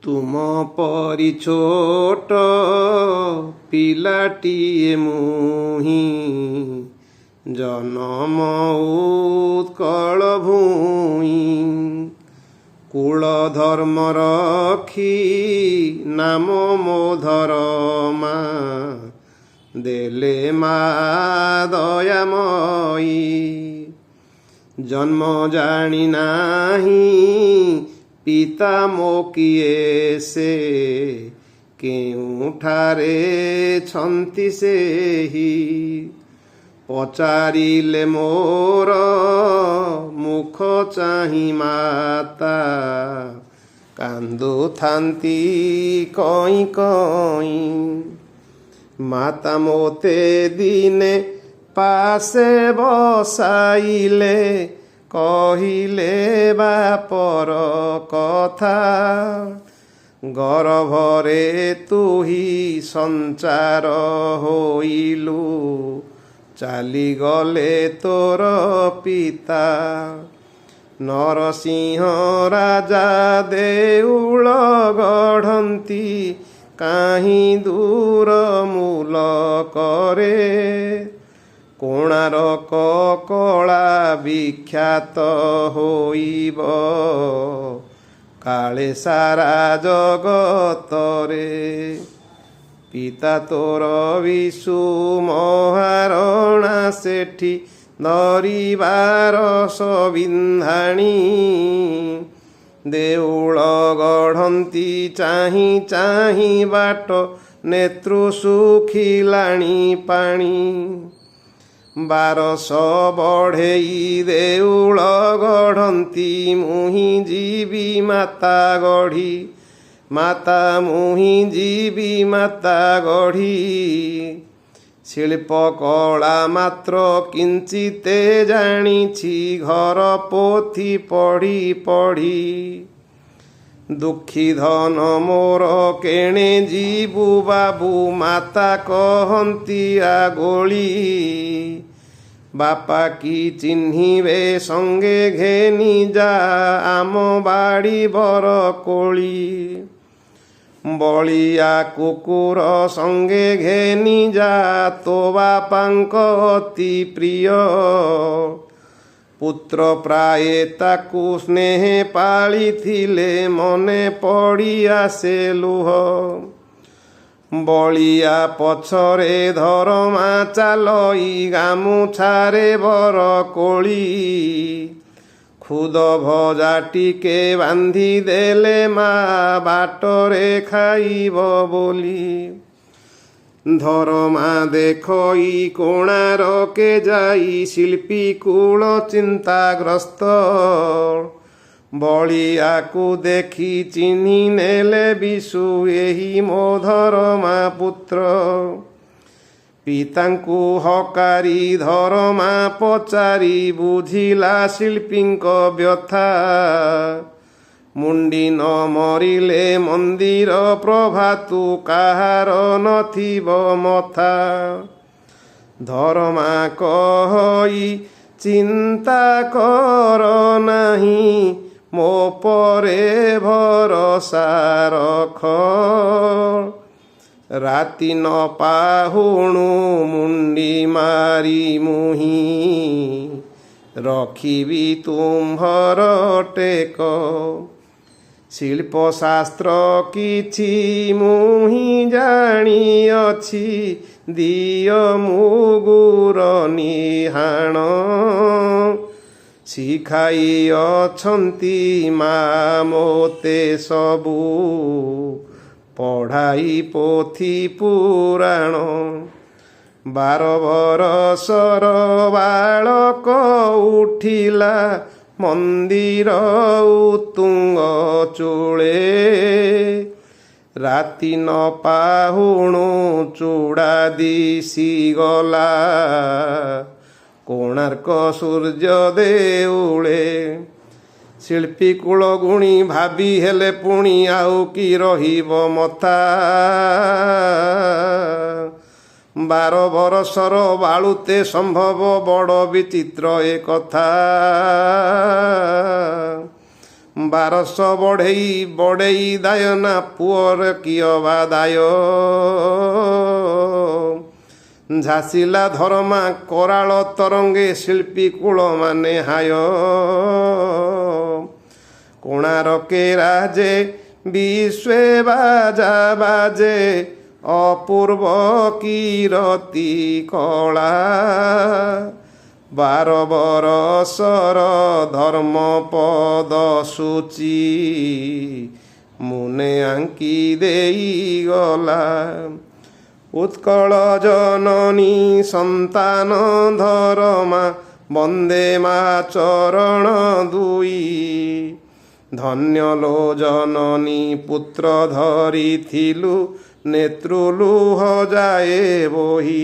ତୁମ ପରି ଛୋଟ ପିଲାଟିଏ ମୁହିଁ ଜନମ ଉତ୍କଳ ଭୂଇଁ କୁଳ ଧର୍ମ ରଖି ନାମ ମୋ ଧରମା ଦେଲେ ମା ଦୟାମୟୀ ଜନ୍ମ ଜାଣି ନାହିଁ ପିତା ମୋ କିଏ ସେ କେଉଁଠାରେ ଛନ୍ତି ସେହି ପଚାରିଲେ ମୋର ମୁଖ ଚାହିଁ ମାତା କାନ୍ଦୁଥାନ୍ତି କଇଁ କଇଁ ମାତା ମୋତେ ଦିନେ ପାଶେ ବସାଇଲେ କହିଲେ ବାପର କଥା ଗର୍ଭରେ ତୁହି ସଞ୍ଚାର ହୋଇଲୁ ଚାଲିଗଲେ ତୋର ପିତା ନରସିଂହ ରାଜା ଦେଉଳ ଗଢ଼ନ୍ତି କାହିଁ ଦୂର ମୂଲ କରେ କୋଣାର୍କ କଳା ବିଖ୍ୟାତ ହୋଇବ କାଳେ ସାରା ଜଗତରେ ପିତା ତୋର ବିଶୁ ମହାରଣା ସେଠି ଧରିବାର ସବିନ୍ଧାଣୀ ଦେଉଳ ଗଢ଼ନ୍ତି ଚାହିଁ ଚାହିଁ ବାଟ ନେତୃ ଶୁଖିଲାଣି ପାଣି 1200 ବଢ଼େଇ ଦେଉଳ ଗଢ଼ନ୍ତି ମୁହିଁ ଯିବି ମାତା ଗଢ଼ି ମାତା ମୁହିଁ ଯିବି ମାତା ଗଢ଼ି ଶିଳ୍ପ କଳା ମାତ୍ର କିଞ୍ଚିତେ ଜାଣିଛି ଘର ପୋଥି ପଢ଼ି ପଢ଼ି ଦୁଃଖୀ ଧନ ମୋର କେଣେ ଯିବୁ ବାବୁ ମାତା କହନ୍ତି ଆଗୋଳି ବାପା କି ଚିହ୍ନିବେ ସଙ୍ଗେ ଘେନି ଯା ଆମ ବାଡ଼ି ବର କୋଳି ବଳିଆ କୁକୁର ସଙ୍ଗେ ଘେନି ଯା ତୋ ବାପାଙ୍କ ଅତି ପ୍ରିୟ ପୁତ୍ର ପ୍ରାୟ ତାକୁ ସ୍ନେହ ପାଳିଥିଲେ ମନେ ପଡ଼ି ଆସେ ଲୁହ ବଳିଆ ପଛରେ ଧରମା ଚାଲଇ ଗାମୁଛାରେ ବର କୋଳି ଖୁଦ ଭଜା ଟିକେ ବାନ୍ଧି ଦେଲେ ମା ବାଟରେ ଖାଇବ ବୋଲି ଧରମା ଦେଖଇ କୋଣାର୍କେ ଯାଇ ଶିଳ୍ପୀ କୂଳ ଚିନ୍ତାଗ୍ରସ୍ତ ବଳିଆକୁ ଦେଖି ଚିହ୍ନି ନେଲେ ବିଶୁ ଏହି ମୋ ଧରମା ପୁତ୍ର ପିତାଙ୍କୁ ହକାରି ଧରମା ପଚାରି ବୁଝିଲା ଶିଳ୍ପୀଙ୍କ ବ୍ୟଥା ମୁଣ୍ଡି ନ ମରିଲେ ମନ୍ଦିର ପ୍ରଭାତୁ କାହାର ନଥିବ ମଥା ଧରମା କହି ଚିନ୍ତା କର ନାହିଁ ମୋ ପରେ ଭରସା ରଖ ରାତି ନ ପାହୁଣୁ ମୁଣ୍ଡି ମାରି ମୁହିଁ ରଖିବି ତୁମ୍ଭର ଟେକ ଶିଳ୍ପଶାସ୍ତ୍ର କିଛି ମୁହିଁ ଜାଣିଅଛି ଦିଅ ମୁଗୁର ନିହାଣ ଶିଖାଇ ଅଛନ୍ତି ମା ମୋତେ ସବୁ ପଢ଼ାଇ ପୋଥି ପୁରାଣ 12 ବରଷର ବାଳକ ଉଠିଲା ମନ୍ଦିର ଉତ୍ତୁଙ୍ଗ ଚୂଳେ ରାତି ନ ପାହୁଣୁ ଚୂଡ଼ା ଦିଶିଗଲା କୋଣାର୍କ ସୂର୍ଯ୍ୟ ଦେଉଳେ ଶିଳ୍ପୀ କୂଳ ଗୁଣି ଭାବି ହେଲେ ପୁଣି ଆଉ କି ରହିବ ମଥା 12 ବରଷର ବାଳୁତେ ସମ୍ଭବ ବଡ଼ ବିଚିତ୍ର ଏ କଥା ବାରଶ ବଢ଼େଇ ବଢ଼େଇ ଦାୟ ନା ପୁଅର କିଅ ବା ଦାୟ। ଝାସିଲା ଧରମା କରାଳ ତରଙ୍ଗେ ଶିଳ୍ପୀ କୂଳ ମାନେ ହାୟ। କୋଣାରକେ ରାଜେ ବିଶ୍ୱେ ବାଜା ବାଜେ ଅପୂର୍ବ କିରତି କଳା। 12 ବରଷର ଧର୍ମ ପଦ ସୂଚି ମୁନେ ଆଙ୍କି ଦେଇଗଲା। ଉତ୍କଳ ଜନନୀ ସନ୍ତାନ ଧରମା ବନ୍ଦେ ମା ଚରଣ ଦୁଇ। ଧନ୍ୟ ଲୋ ଜନନୀ ପୁତ୍ର ଧରିଥିଲୁ ନେତୃ ଲୁହ ଯାଏ ବୋହି।